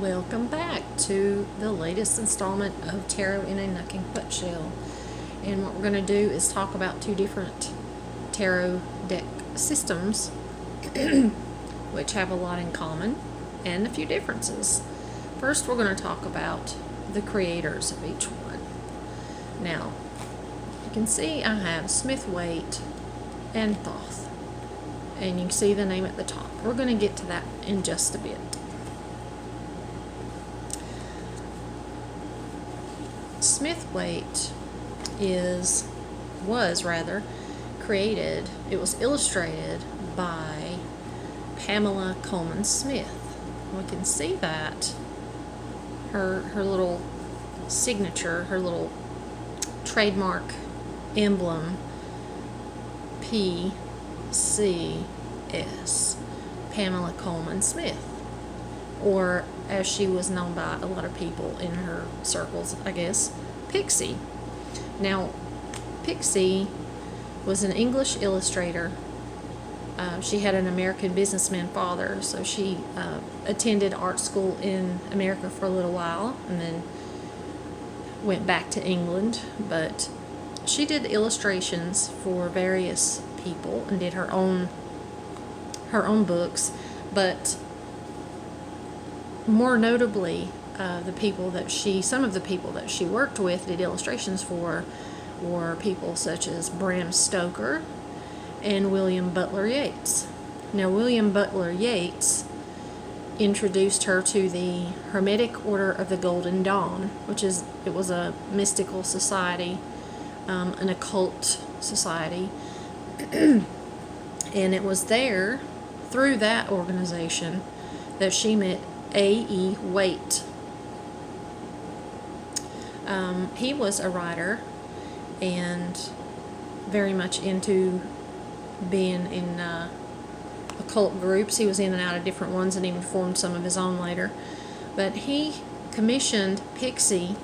Welcome back to the latest installment of Tarot in a Knucking Nutshell. And what we're going to do is talk about two different tarot deck systems, which have a lot in common and a few differences. First, we're going to talk about the creators of each one. Now, you can see I have Smith, Waite, and Thoth. And you can see the name at the top. We're going to get to that in just a bit. Smith Waite was created, it was illustrated by Pamela Colman Smith. We can see that her little signature, her little trademark emblem, PCS, Pamela Colman Smith, or as she was known by a lot of people in her circles, I guess, Pixie. Now, Pixie was an English illustrator. She had an American businessman father, so she attended art school in America for a little while and then went back to England. But she did illustrations for various people and did her own books, but more notably, some of the people that she worked with, did illustrations for, were people such as Bram Stoker and William Butler Yeats. Now, William Butler Yeats introduced her to the Hermetic Order of the Golden Dawn, it was a mystical society, an occult society, and it was there, through that organization, that she met A.E. Waite. He was a writer and very much into being in occult groups. He was in and out of different ones and even formed some of his own later. But he commissioned Pixie,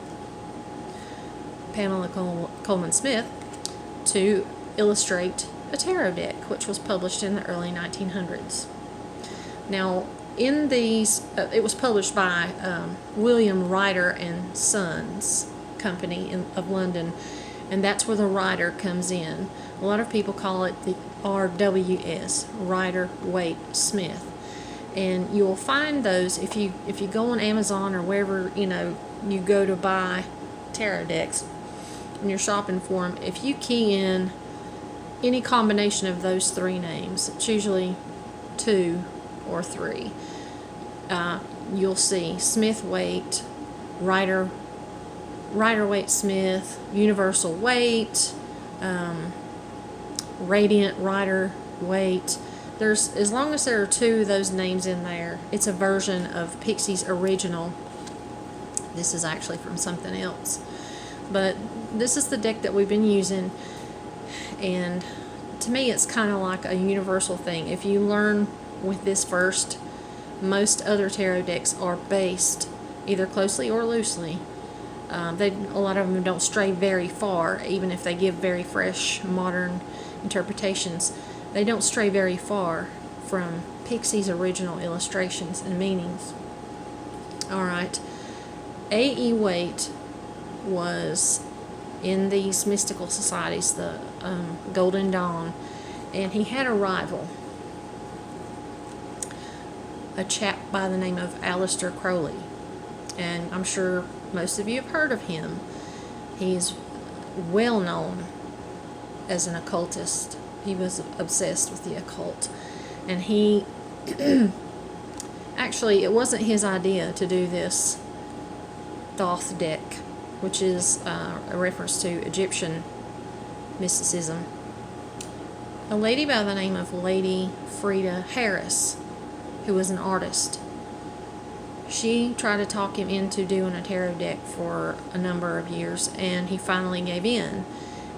Pamela Colman Smith, to illustrate a tarot deck, which was published in the early 1900s. Now, in these, it was published by William Ryder and Sons Company of London, and that's where the Ryder comes in. A lot of people call it the RWS, Ryder Waite Smith, and you'll find those if you go on Amazon or wherever you go to buy tarot decks and you're shopping for them. If you key in any combination of those three names, it's usually 2 or 3. You'll see Smith Waite, Ryder Waite Smith, Universal Waite, Radiant Ryder Waite. As long as there are 2 of those names in there, it's a version of Pixie's original. This is actually from something else, but this is the deck that we've been using, and to me it's kind of like a universal thing. If you learn with this first, most other tarot decks are based either closely or loosely. A lot of them don't stray very far, even if they give very fresh, modern interpretations. They don't stray very far from Pixie's original illustrations and meanings. Alright, A.E. Waite was in these mystical societies, the Golden Dawn, and he had a rival, a chap by the name of Aleister Crowley, and I'm sure most of you have heard of him. He's well known as an occultist. He was obsessed with the occult, and he actually, it wasn't his idea to do this Thoth deck, which is a reference to Egyptian mysticism. A lady by the name of Lady Frieda Harris, who was an artist, she tried to talk him into doing a tarot deck for a number of years, and he finally gave in,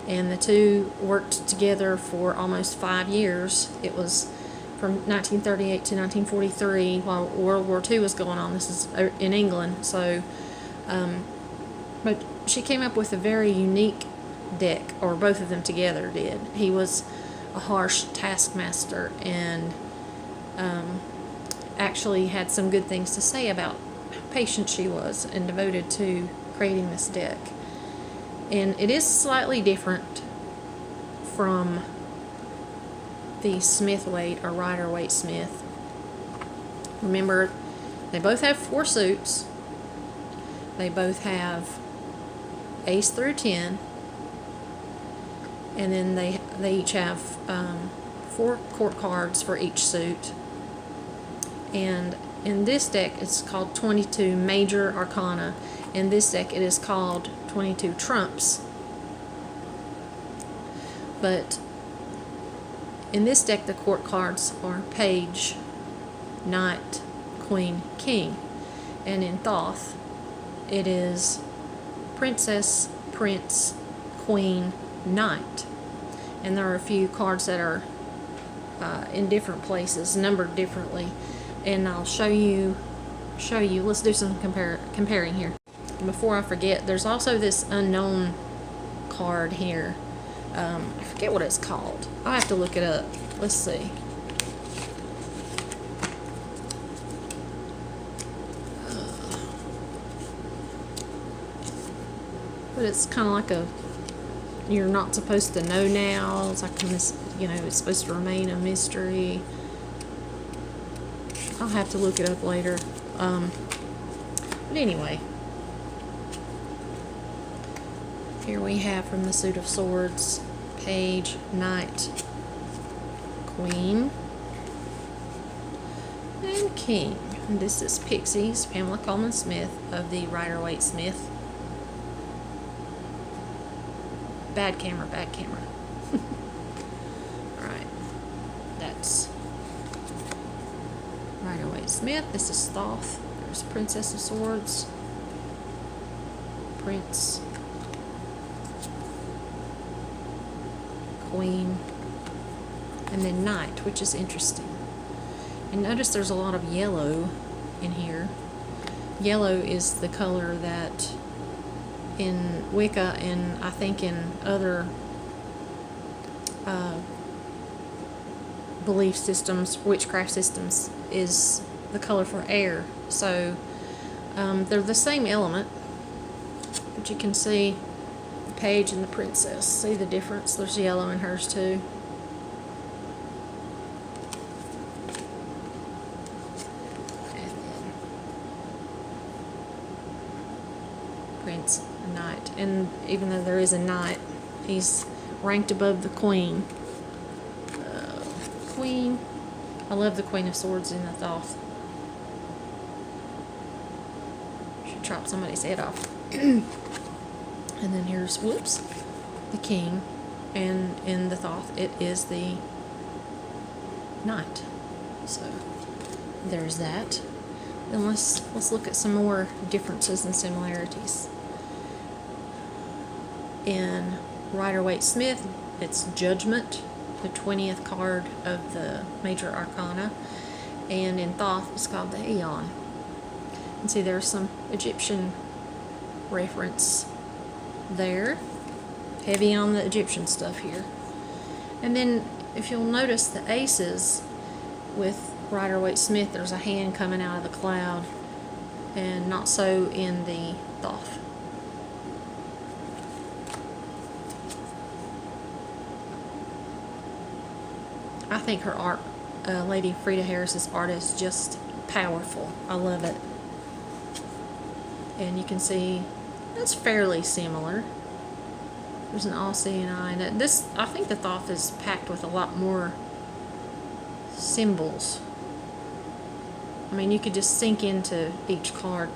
and the two worked together for almost 5 years. It was from 1938 to 1943 while World War II was going on. This is in England, so but she came up with a very unique deck, or both of them together did. He was a harsh taskmaster and actually had some good things to say about patient she was and devoted to creating this deck. And it is slightly different from the Smith-Waite or Rider-Waite-Smith. Remember, they both have 4 suits. They both have ace through 10. And then they each have 4 court cards for each suit. And in this deck, it's called 22 Major Arcana. In this deck, it is called 22 Trumps. But in this deck, the court cards are Page, Knight, Queen, King. And in Thoth, it is Princess, Prince, Queen, Knight. And there are a few cards that are in different places, numbered differently. And I'll show you. Let's do some comparing here. Before I forget, there's also this unknown card here. I forget what it's called. I'll have to look it up. Let's see. But it's kind of like a, you're not supposed to know now. It's like it's supposed to remain a mystery. I'll have to look it up later. But anyway, here we have from the suit of swords, Page, Knight, Queen, and King. And this is Pixie's Pamela Colman Smith of the Rider-Waite-Smith. Bad camera. Alright, that's Rider-Waite-Smith. This is Thoth. There's Princess of Swords, Prince, Queen, and then Knight, which is interesting. And notice there's a lot of yellow in here. Yellow is the color that in Wicca and I think in other belief systems, witchcraft systems, is the color for air. So they're the same element, but you can see the Page and the Princess. See the difference? There's yellow in hers too. Prince and Knight. And even though there is a Knight, he's ranked above the Queen. Queen. I love the Queen of Swords in the Thoth. Should chop somebody's head off. And then here's, whoops, the King. And in the Thoth, it is the Knight. So there's that. Then let's look at some more differences and similarities. In Rider-Waite-Smith, it's Judgment, the 20th card of the Major Arcana, and in Thoth, it's called the Aeon. And see, there's some Egyptian reference there. Heavy on the Egyptian stuff here. And then, if you'll notice the aces with Rider-Waite-Smith, there's a hand coming out of the cloud, and not so in the Thoth. I think her art, Lady Frieda Harris's art, is just powerful. I love it. And you can see that's fairly similar. There's an all-seeing eye. And this, I think the Thoth is packed with a lot more symbols. I mean, you could just sink into each card.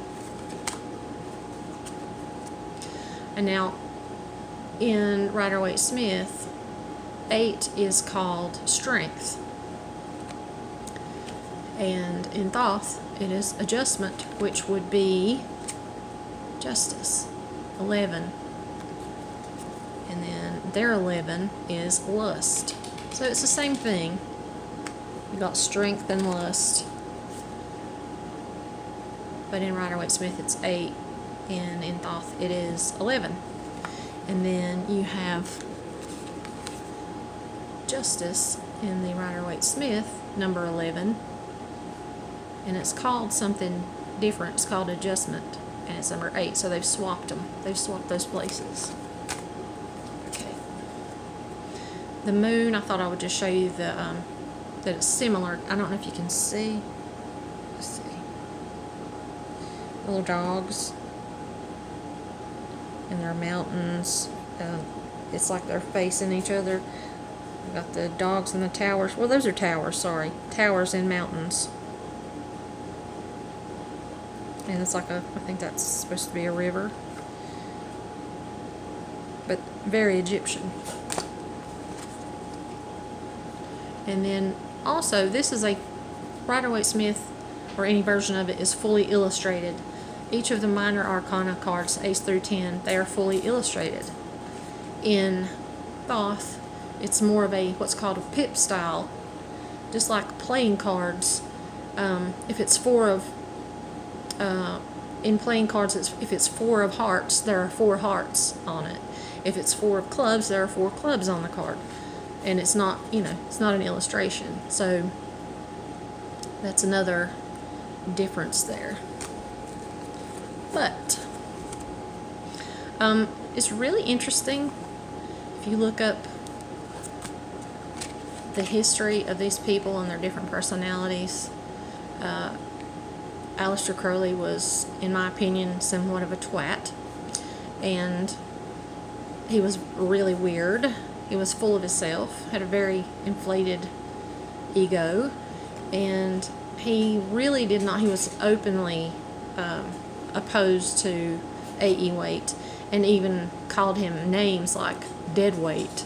And now, in Rider-Waite-Smith, 8 is called Strength. And in Thoth, it is Adjustment, which would be Justice. 11. And then their 11 is Lust. So it's the same thing. You got Strength and Lust. But in Rider-Waite-Smith, it's 8. And in Thoth, it is 11. And then you have Justice in the Rider-Waite-Smith, number 11, and it's called something difference called adjustment, and it's number 8. So they've swapped them. They've swapped those places. Okay. The moon, I thought I would just show you the that it's similar. I don't know if you can see. Let's see. Little dogs. And their mountains. It's like they're facing each other. We've got the dogs and the towers. Well, those are towers, sorry. Towers and mountains. And it's like I think that's supposed to be a river. But very Egyptian. And then also, this is a Rider-Waite-Smith, or any version of it, is fully illustrated. Each of the minor arcana cards, Ace through 10, they are fully illustrated. In Thoth, it's more of a what's called a pip style, just like playing cards. If it's in playing cards, if it's 4 of hearts, there are 4 hearts on it. If it's 4 of clubs, there are 4 clubs on the card. And it's not, it's not an illustration. So that's another difference there. But it's really interesting if you look up the history of these people and their different personalities. Aleister Crowley was, in my opinion, somewhat of a twat, and he was really weird. He was full of himself, had a very inflated ego, and he really did not, he was openly opposed to A.E. Waite, and even called him names like dead weight,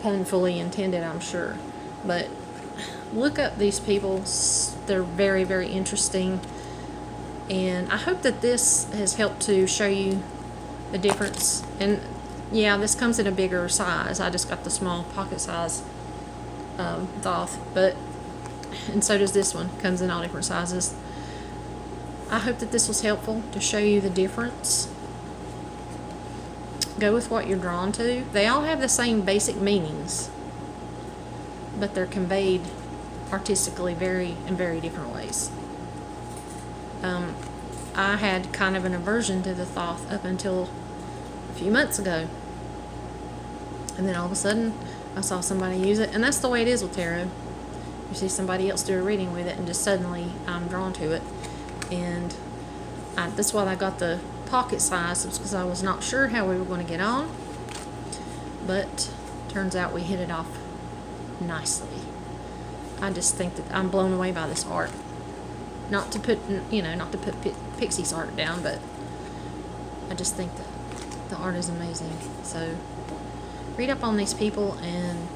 punfully intended, I'm sure. But look up these people. They're very, very interesting, and I hope that this has helped to show you the difference. And yeah, this comes in a bigger size. I just got the small pocket size Thoth, and so does this one. Comes in all different sizes. I hope that this was helpful to show you the difference. Go with what you're drawn to. They all have the same basic meanings, but they're conveyed artistically in very different ways. I had kind of an aversion to the Thoth up until a few months ago, and then all of a sudden I saw somebody use it, and that's the way it is with tarot. You see somebody else do a reading with it, and just suddenly I'm drawn to it. And that's why I got the pocket size, because I was not sure how we were going to get on, but turns out we hit it off nicely. I just think that I'm blown away by this art. Not to put Pixie's art down, but I just think that the art is amazing. So read up on these people and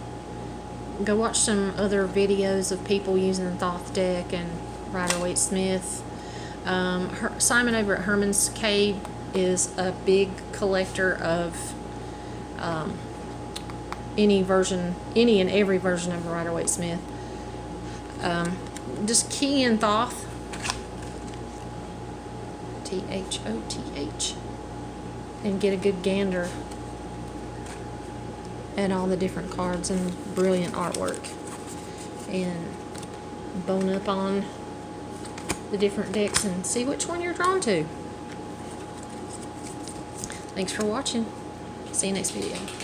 go watch some other videos of people using the Thoth deck and Rider-Waite-Smith. Simon over at Herman's Cave is a big collector of any and every version of Rider-Waite-Smith. Just key in Thoth, Thoth, and get a good gander at all the different cards and brilliant artwork, and bone up on the different decks and see which one you're drawn to. Thanks for watching. See you next video.